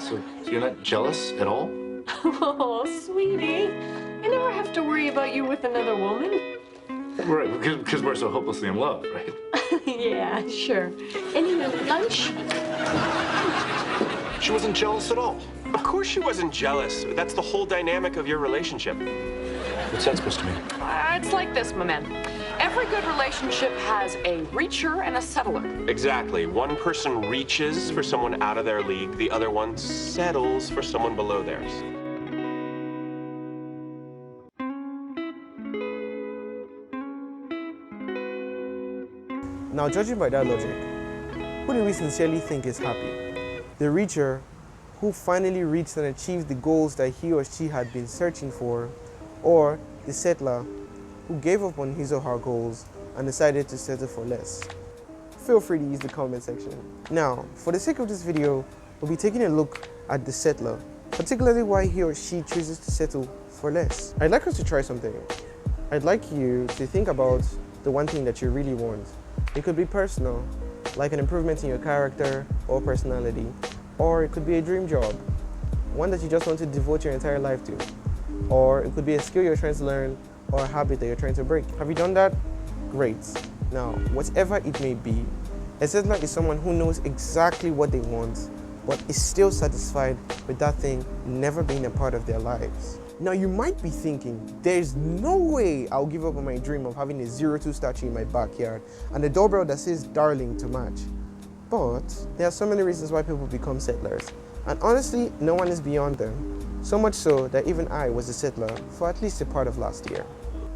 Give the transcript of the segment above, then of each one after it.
So you're not jealous at all? Oh, sweetie. I never have to worry about you with another woman. Right, because we're so hopelessly in love, right? Yeah, sure. Any lunch? She wasn't jealous at all. Of course she wasn't jealous. That's the whole dynamic of your relationship. What's that supposed to mean? It's like this, my man. Every good relationship has a reacher and a settler. Exactly. One person reaches for someone out of their league. The other one settles for someone below theirs. Now, judging by that logic, who do we sincerely think is happy? The reacher, who finally reached and achieved the goals that he or she had been searching for, or the settler, who gave up on his or her goals and decided to settle for less? Feel free to use the comment section. Now, for the sake of this video, we'll be taking a look at the settler, particularly why he or she chooses to settle for less. I'd like us to try something. I'd like you to think about the one thing that you really want. It could be personal, like an improvement in your character or personality, or it could be a dream job, one that you just want to devote your entire life to, or it could be a skill you're trying to learn or a habit that you're trying to break. Have you done that? Great. Now, whatever it may be, a settler is someone who knows exactly what they want, but is still satisfied with that thing never being a part of their lives. Now, you might be thinking, there's no way I'll give up on my dream of having a 02 statue in my backyard and a doorbell that says darling to match. But there are so many reasons why people become settlers. And honestly, no one is beyond them. So much so that even I was a settler for at least a part of last year.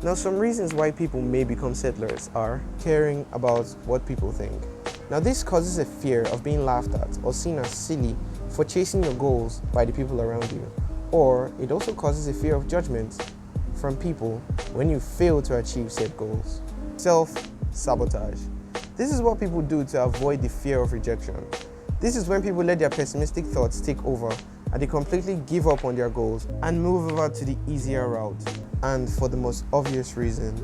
Now, some reasons why people may become settlers are caring about what people think. Now, this causes a fear of being laughed at or seen as silly for chasing your goals by the people around you. Or it also causes a fear of judgment from people when you fail to achieve said goals. Self-sabotage. This is what people do to avoid the fear of rejection. This is when people let their pessimistic thoughts take over and they completely give up on their goals and move over to the easier route. And for the most obvious reason,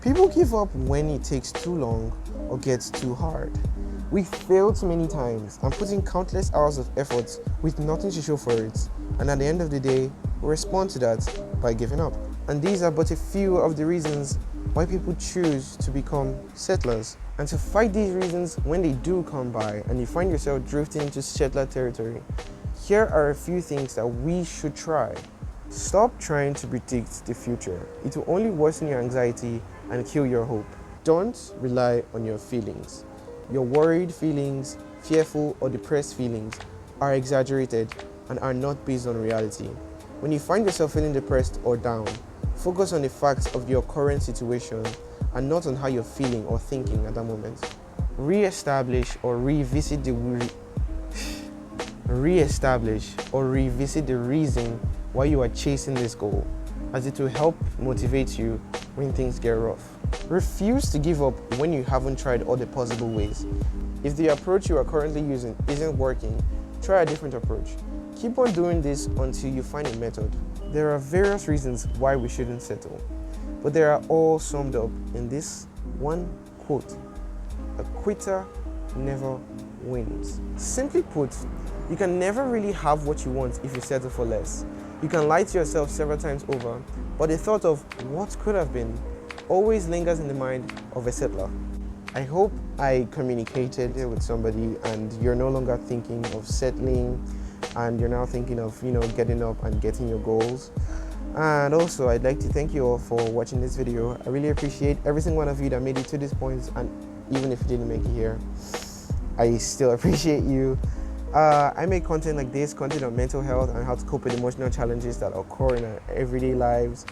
people give up when it takes too long or gets too hard. We fail too many times and put in countless hours of effort with nothing to show for it. And at the end of the day, we respond to that by giving up. And these are but a few of the reasons why people choose to become settlers. And to fight these reasons when they do come by and you find yourself drifting into settler territory, here are a few things that we should try. Stop trying to predict the future. It will only worsen your anxiety and kill your hope. Don't rely on your feelings. Your worried feelings, fearful or depressed feelings are exaggerated and are not based on reality. When you find yourself feeling depressed or down, focus on the facts of your current situation and not on how you're feeling or thinking at that moment. Re-establish or revisit the reason why you are chasing this goal, as it will help motivate you when things get rough. Refuse to give up when you haven't tried all the possible ways. If the approach you are currently using isn't working, try a different approach. Keep on doing this until you find a method. There are various reasons why we shouldn't settle, but they are all summed up in this one quote: a quitter never wins. Simply put, you can never really have what you want if you settle for less. You can lie to yourself several times over, but the thought of what could have been always lingers in the mind of a settler. I hope I communicated with somebody and you're no longer thinking of settling and you're now thinking of, getting up and getting your goals. And also, I'd like to thank you all for watching this video. I really appreciate every single one of you that made it to this point, and even if you didn't make it here, I still appreciate you. I make content like this, content on mental health and how to cope with emotional challenges that occur in our everyday lives.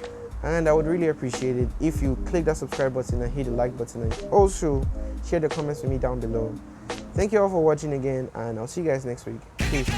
And I would really appreciate it if you click that subscribe button and hit the like button, and also share the comments with me down below. Thank you all for watching again, and I'll see you guys next week. Peace.